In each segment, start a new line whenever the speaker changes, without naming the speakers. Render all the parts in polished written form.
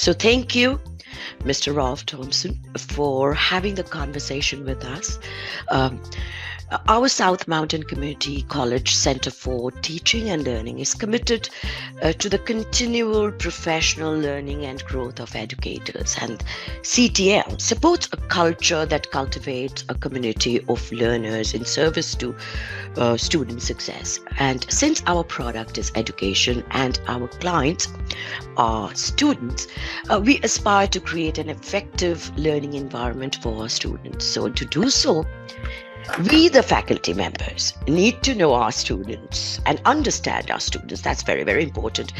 So thank you, Mr. Rolf Thompson, for having the conversation with us. Um, our South Mountain Community College Center for Teaching and Learning is committed to the continual professional learning and growth of educators. And CTL supports a culture that cultivates a community of learners in service to student success. And since our product is education and our clients are students, we aspire to create an effective learning environment for our students. So to do so, we, the faculty members, need to know our students and understand our students. That's very, very important.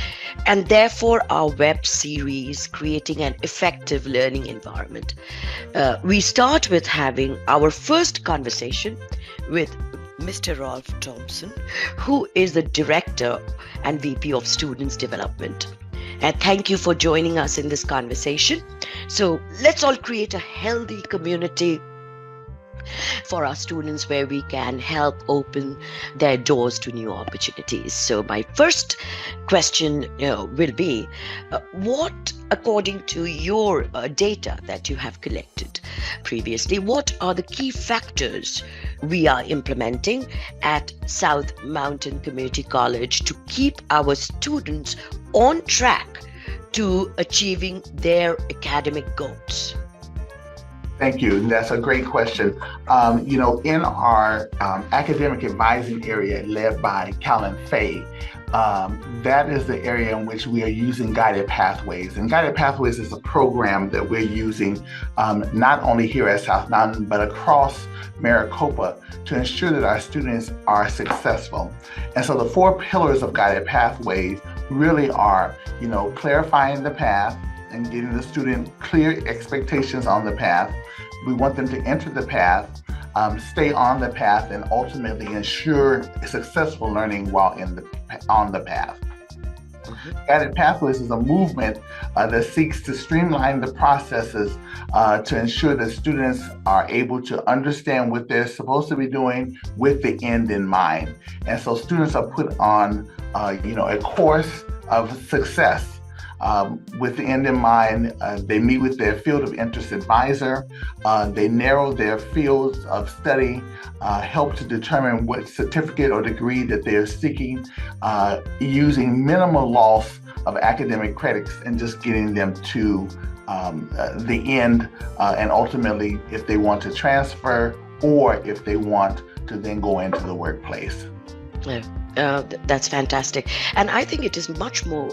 And therefore, our web series, Creating an Effective Learning Environment. We start with having our first conversation with Mr. Rolf Thompson, who is the Director and VP of Students Development. And thank you for joining us in this conversation. So let's all create a healthy community for our students where we can help open their doors to new opportunities. So my first question will be, what, according to your data that you have collected previously, what are the key factors we are implementing at South Mountain Community College to keep our students on track to achieving their academic goals?
Thank you. That's a great question. In our academic advising area led by Callan Fay, that is the area in which we are using Guided Pathways. And Guided Pathways is a program that we're using not only here at South Mountain, but across Maricopa to ensure that our students are successful. And so the 4 pillars of Guided Pathways really are, clarifying the path and getting the student clear expectations on the path. We want them to enter the path, stay on the path, and ultimately ensure successful learning while on the path. Guided Pathways is a movement that seeks to streamline the processes to ensure that students are able to understand what they're supposed to be doing with the end in mind. And so students are put on, a course of success. With the end in mind, they meet with their field of interest advisor. They narrow their fields of study, help to determine what certificate or degree that they are seeking, using minimal loss of academic credits and just getting them to the end, and ultimately if they want to transfer or if they want to then go into the workplace.
That's fantastic. And I think it is much more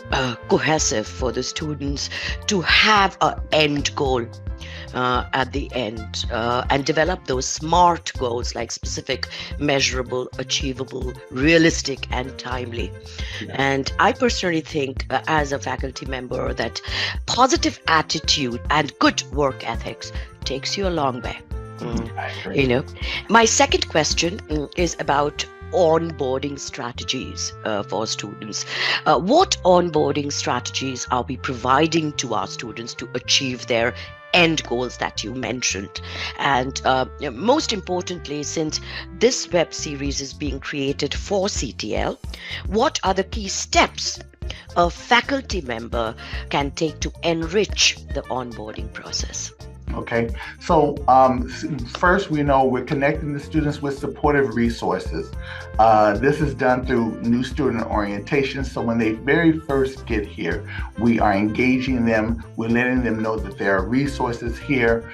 cohesive for the students to have an end goal at the end and develop those SMART goals, like specific, measurable, achievable, realistic, and timely. Yeah. And I personally think as a faculty member that positive attitude and good work ethics takes you a long way.
I agree.
My second question is about onboarding strategies for students. What onboarding strategies are we providing to our students to achieve their end goals that you mentioned? And most importantly, since this web series is being created for CTL, what are the key steps a faculty member can take to enrich the onboarding process?
Okay, so first we know we're connecting the students with supportive resources. This is done through new student orientation. So when they very first get here, we are engaging them. We're letting them know that there are resources here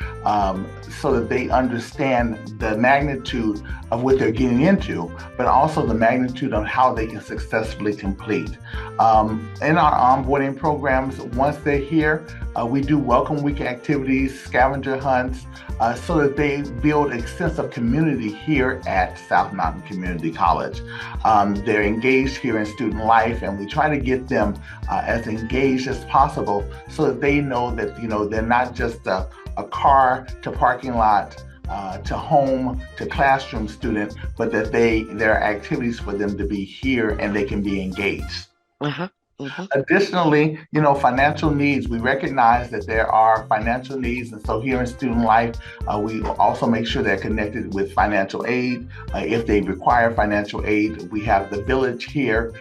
so that they understand the magnitude of what they're getting into, but also the magnitude of how they can successfully complete. In our onboarding programs, once they're here, we do welcome week activities, scavenger hunts, so that they build a sense of community here at South Mountain Community College. They're engaged here in student life, and we try to get them as engaged as possible so that they know that they're not just a car to parking lot, to home, to classroom student, but that there are activities for them to be here and they can be engaged.
Uh-huh. Mm-hmm.
Additionally, financial needs. We recognize that there are financial needs, and so here in student life, we also make sure they're connected with financial aid. If they require financial aid, we have the village here,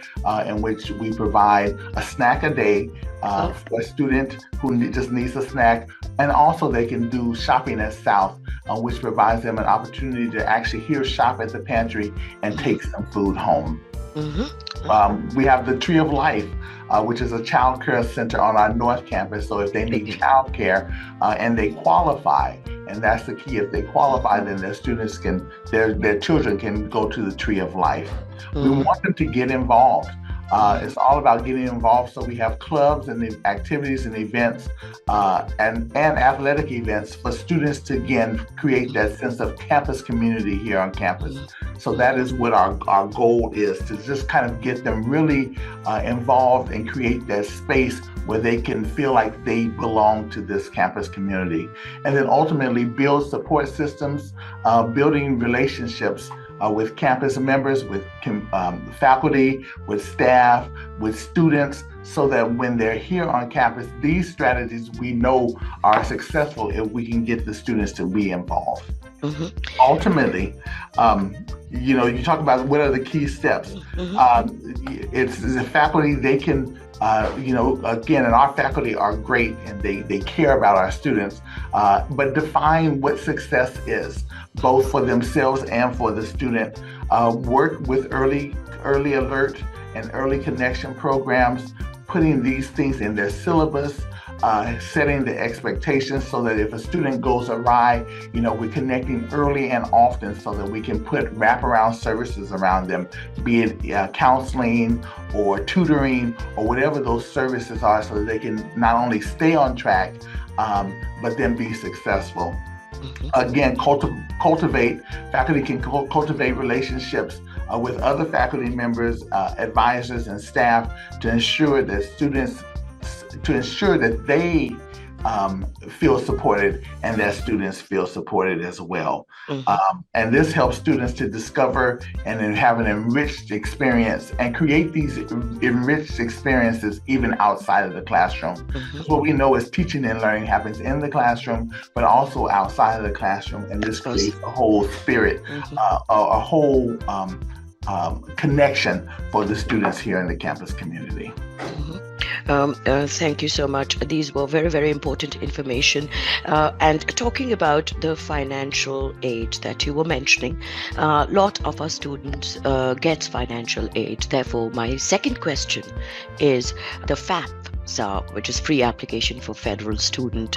in which we provide a snack a day
Oh.
for a student who just needs a snack, and also they can do shopping at South, which provides them an opportunity to actually here shop at the pantry and
Mm-hmm.
take some food home.
Mm-hmm.
We have the Tree of Life, which is a child care center on our North Campus. So if they need
Okay.
child care and they qualify, and that's the key, if they qualify, then their students can, their children can go to the Tree of Life. We
Mm-hmm.
want them to get involved.
Mm-hmm.
It's all about getting involved. So we have clubs and activities and events and athletic events for students to, again, create that sense of campus community here on campus. So that is what our goal is, to just kind of get them really involved and create that space where they can feel like they belong to this campus community. And then ultimately build support systems, building relationships with campus members, with faculty, with staff, with students, so that when they're here on campus, these strategies we know are successful if we can get the students to be involved.
Mm-hmm.
Ultimately, you talk about what are the key steps.
Mm-hmm.
It's the faculty, they can, again, and our faculty are great and they care about our students, but define what success is, both for themselves and for the student. Work with early alert and early connection programs, putting these things in their syllabus, setting the expectations so that if a student goes awry, we're connecting early and often so that we can put wraparound services around them, be it counseling or tutoring or whatever those services are, so that they can not only stay on track, but then be successful.
Mm-hmm.
Again, faculty can cultivate relationships with other faculty members, advisors, and staff to ensure that they feel supported and that students feel supported as well.
Mm-hmm.
And this helps students to discover and then have an enriched experience and create these enriched experiences even outside of the classroom.
Mm-hmm.
Because what we know is teaching and learning happens in the classroom, but also outside of the classroom. And this creates a whole spirit,
Mm-hmm.
a whole connection for the students here in the campus community.
Mm-hmm. Thank you so much. These were very, very important information. And talking about the financial aid that you were mentioning, a lot of our students gets financial aid. Therefore, my second question is the FAFSA, which is free application for federal student.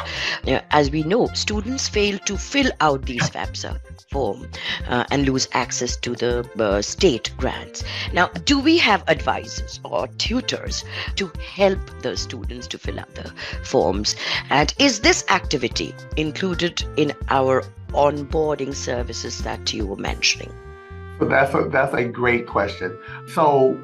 As we know, students fail to fill out these FAFSA form and lose access to the state grants. Now, do we have advisors or tutors to help the students to fill out the forms? And is this activity included in our onboarding services that you were mentioning?
So that's a great question. So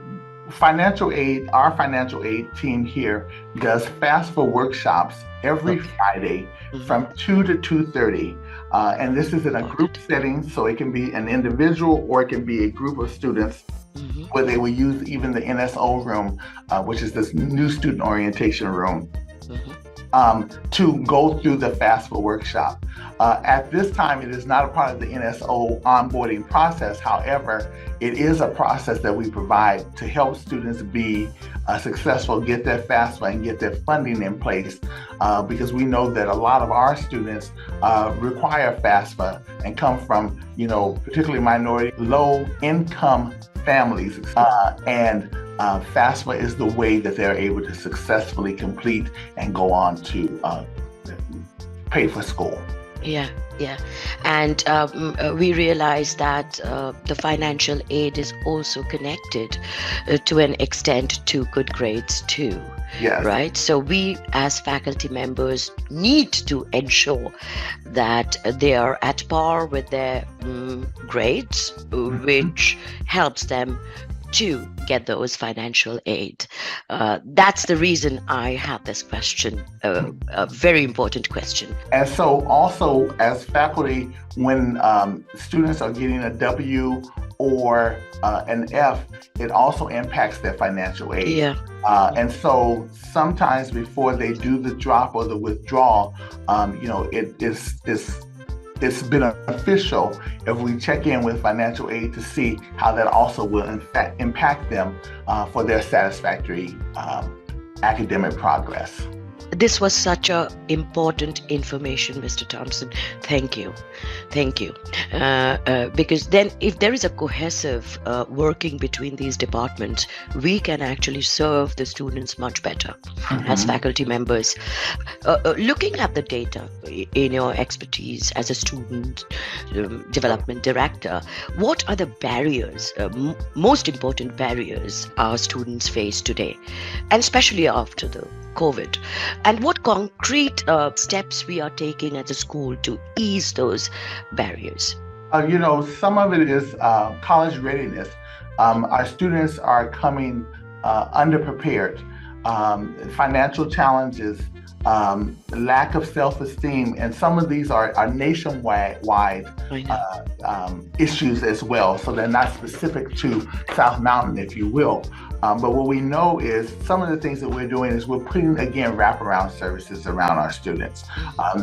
our financial aid team here does FAFSA workshops every Friday from 2 to 2:30. And this is in a group setting, so it can be an individual or it can be a group of students, where they will use even the NSO room, which is this new student orientation room, to go through the FAFSA workshop. At this time, it is not a part of the NSO onboarding process. However, it is a process that we provide to help students be successful, get their FAFSA and get their funding in place, because we know that a lot of our students require FAFSA and come from, particularly minority, low-income families, and FAFSA is the way that they're able to successfully complete and go on to pay for school.
Yeah. And we realize that the financial aid is also connected to an extent to good grades too.
Yes.
Right? So we as faculty members need to ensure that they are at par with their grades, which helps them to get those financial aid. That's the reason I have this question, a very important question.
And so also as faculty, when students are getting a W or an F, it also impacts their financial aid.
Yeah.
And so sometimes before they do the drop or the withdrawal, it's beneficial if we check in with financial aid to see how that also will in fact impact them for their satisfactory academic progress.
This was such a important information, Mr. Thompson. Thank you. Thank you. Because then if there is a cohesive working between these departments, we can actually serve the students much better as faculty members. Looking at the data in your expertise as a student development director, what are the barriers, most important barriers our students face today, and especially after the COVID, and what concrete steps we are taking as a school to ease those barriers?
Some of it is college readiness. Our students are coming underprepared. Financial challenges, lack of self-esteem, and some of these are nationwide issues as well. So they're not specific to South Mountain, if you will. But what we know is some of the things that we're doing is we're putting, again, wraparound services around our students.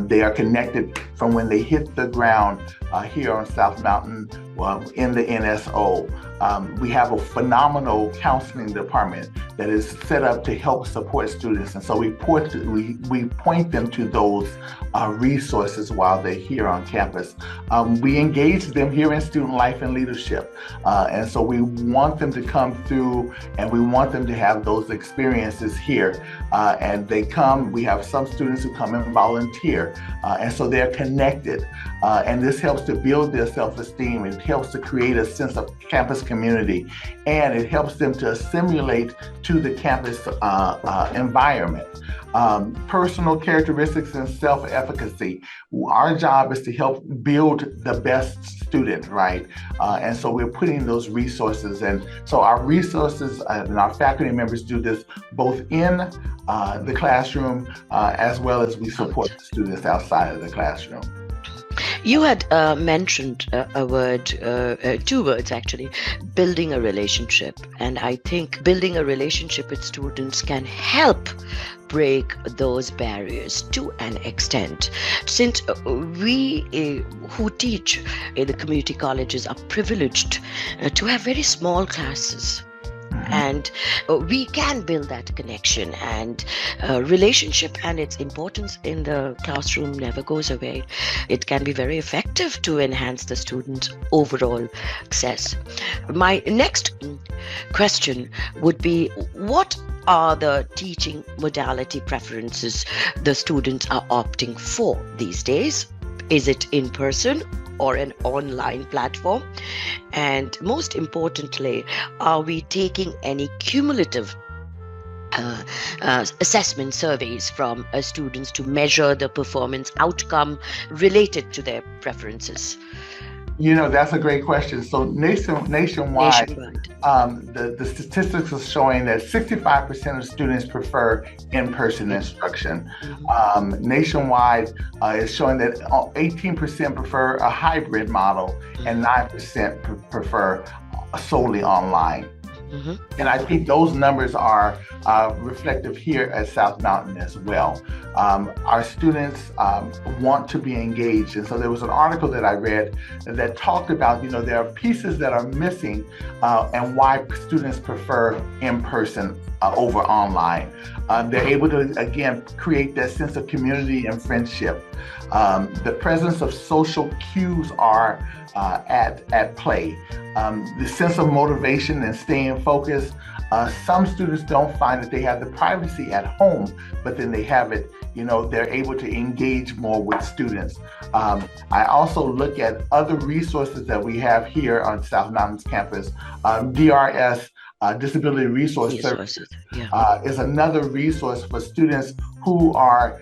They are connected from when they hit the ground here on South Mountain in the NSO. We have a phenomenal counseling department that is set up to help support students. And so we point them to those resources while they're here on campus. We engage them here in student life and leadership. And so we want them to come through and we want them to have those experiences here. And they come, we have some students who come and volunteer. And so they're connected. And this helps to build their self-esteem. It helps to create a sense of campus community. And it helps them to assimilate to the campus environment. Personal characteristics and self-efficacy. Our job is to help build the best student, right? And so we're putting those resources in. So our resources and our faculty members do this both in the classroom as well as we support the students outside of the classroom.
You had mentioned a word, two words actually, building a relationship. And I think building a relationship with students can help break those barriers to an extent. Since we who teach in the community colleges are privileged to have very small classes. And we can build that connection and relationship, and its importance in the classroom never goes away. It can be very effective to enhance the student's overall success. My next question would be, what are the teaching modality preferences the students are opting for these days? Is it in person or an online platform? And most importantly, are we taking any cumulative assessment surveys from students to measure the performance outcome related to their preferences?
That's a great question. So nationwide, the statistics are showing that 65% of students prefer in-person instruction. Nationwide, it's showing that 18% prefer a hybrid model and 9% prefer solely online. And I think those numbers are reflective here at South Mountain as well. Our students want to be engaged. And so there was an article that I read that talked about, there are pieces that are missing and why students prefer in-person over online. They're able to, again, create that sense of community and friendship. The presence of social cues are at play. The sense of motivation and staying focused. Some students don't find that they have the privacy at home, but then they have it, they're able to engage more with students. I also look at other resources that we have here on South Mountain's campus. DRS, Disability Resource Services, is another resource for students who are,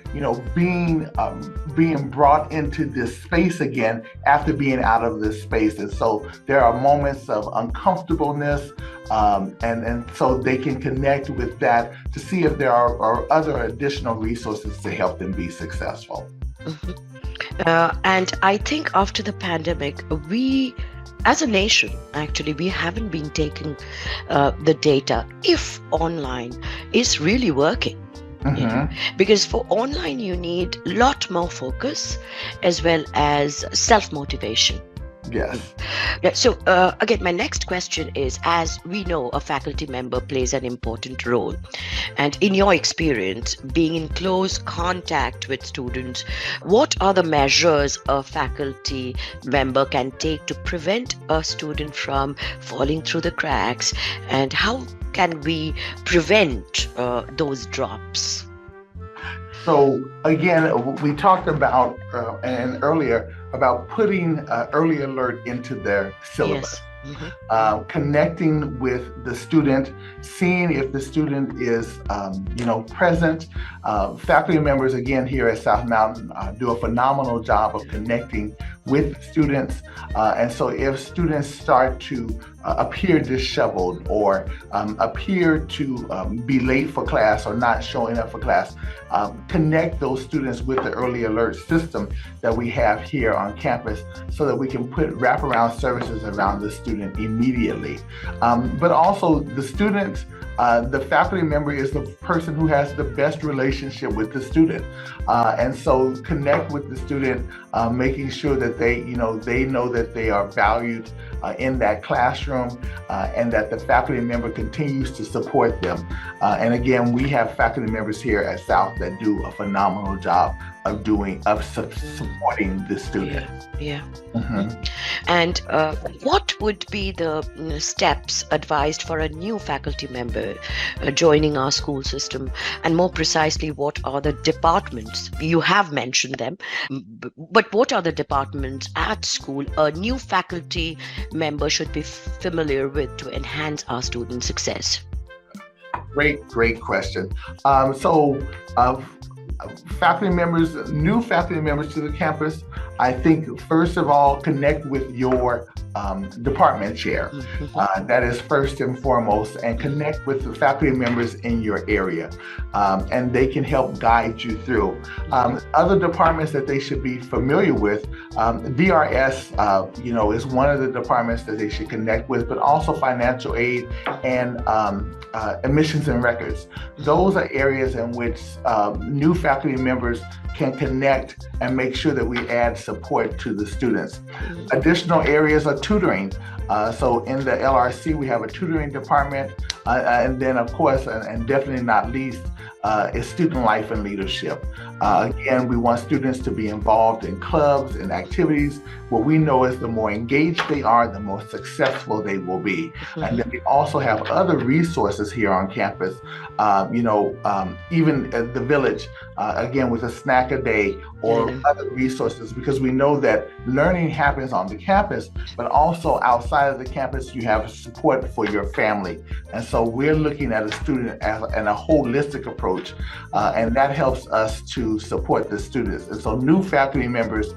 being brought into this space again after being out of this space. And so there are moments of uncomfortableness, and so they can connect with that to see if there are other additional resources to help them be successful.
And I think after the pandemic, we, as a nation, actually, we haven't been taking the data if online is really working. Because for online, you need a lot more focus as well as self motivation.
Yes.
Yeah, so again, my next question is, as we know, a faculty member plays an important role. And in your experience, being in close contact with students, what are the measures a faculty member can take to prevent a student from falling through the cracks? And how can we prevent those drops?
So again, we talked about and earlier about putting early alert into their syllabus.
Yes.
Connecting with the student, seeing if the student is, present. Faculty members, again, here at South Mountain do a phenomenal job of connecting with students. And so if students start to appear disheveled or appear to be late for class or not showing up for class, connect those students with the early alert system that we have here on campus so that we can put wraparound services around the student immediately. But also the students, the faculty member is the person who has the best relationship with the student. And so connect with the student, making sure that they know that they are valued in that classroom and that the faculty member continues to support them. And again, we have faculty members here at South that do a phenomenal job of supporting the student.
Yeah. And what would be the steps advised for a new faculty member joining our school system? And more precisely, what are the departments? You have mentioned them, but what are the departments at school a new faculty member should be familiar with to enhance our student success?
Great question. Faculty members, new faculty members to the campus, I think first of all, connect with your department chair. That is first and foremost, and connect with the faculty members in your area, and they can help guide you through. Other departments that they should be familiar with, DRS, is one of the departments that they should connect with, but also financial aid and admissions and records. Those are areas in which new faculty members can connect and make sure that we add support to the students. Additional areas are tutoring. So in the LRC, we have a tutoring department. And then, of course, and definitely not least, is student life and leadership. Again, we want students to be involved in clubs and activities. What we know is the more engaged they are, the more successful they will be. And then we also have other resources here on campus, even at the village, again, with a snack a day or other resources, because we know that learning happens on the campus, but also outside of the campus, you have support for your family. And so we're looking at a student and a holistic approach, and that helps us to support the students. And so new faculty members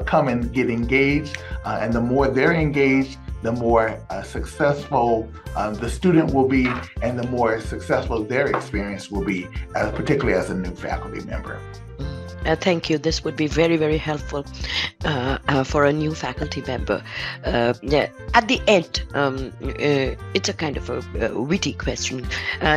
come and get engaged, and the more they're engaged, the more successful the student will be, and the more successful their experience will be, particularly as a new faculty member.
Thank you. This would be very, very helpful for a new faculty member. At the end, it's a kind of a witty question.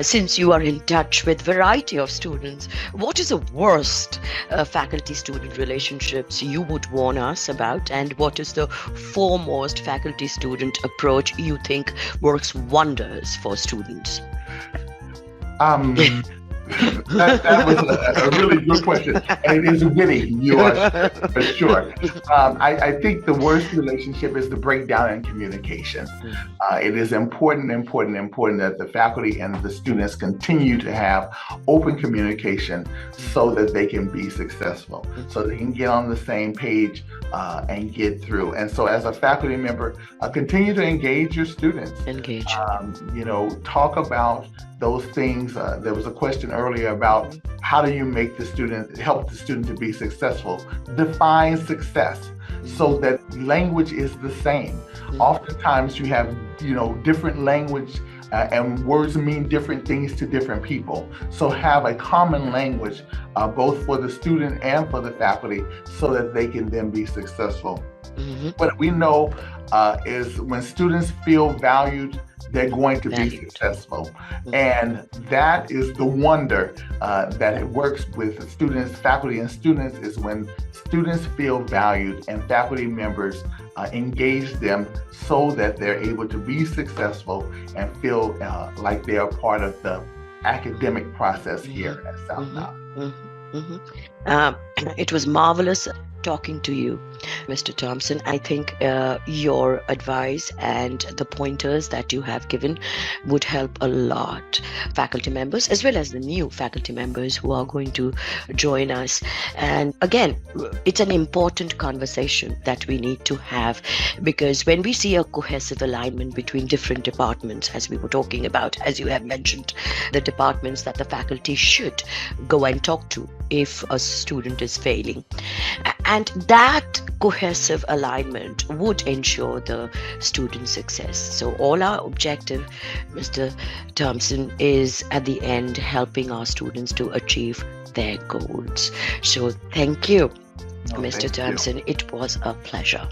Since you are in touch with variety of students, what is the worst faculty-student relationships you would warn us about? And what is the foremost faculty-student approach you think works wonders for students?
That was a really good question, and it is witty, you are for sure. I think the worst relationship is the breakdown in communication. It is important that the faculty and the students continue to have open communication so that they can be successful, so they can get on the same page and get through. And so as a faculty member, continue to engage your students. Talk about those things. There was a question earlier about how do you help the student to be successful? Define success so that language is the same. Oftentimes you have, different language and words mean different things to different people. So have a common language both for the student and for the faculty so that they can then be successful.
Mhm.
What we know is when students feel valued, they're going to be
Valued.
successful.
Mhm.
And that is the wonder that it works with students, faculty, and students is when students feel valued and faculty members engage them so that they're able to be successful and feel like they are part of the academic process here at South
Mhm.
Mountain.
Mhm. Mhm. Um, it was marvelous talking to you, Mr. Thompson. I think your advice and the pointers that you have given would help a lot faculty members as well as the new faculty members who are going to join us. And again, it's an important conversation that we need to have, because when we see a cohesive alignment between different departments, as we were talking about, as you have mentioned, the departments that the faculty should go and talk to if a student is failing. And that cohesive alignment would ensure the student success. So all our objective, Mr. Thompson, is at the end helping our students to achieve their goals. So thank you,
No,
Mr.
thank you.
Thompson. It was a pleasure.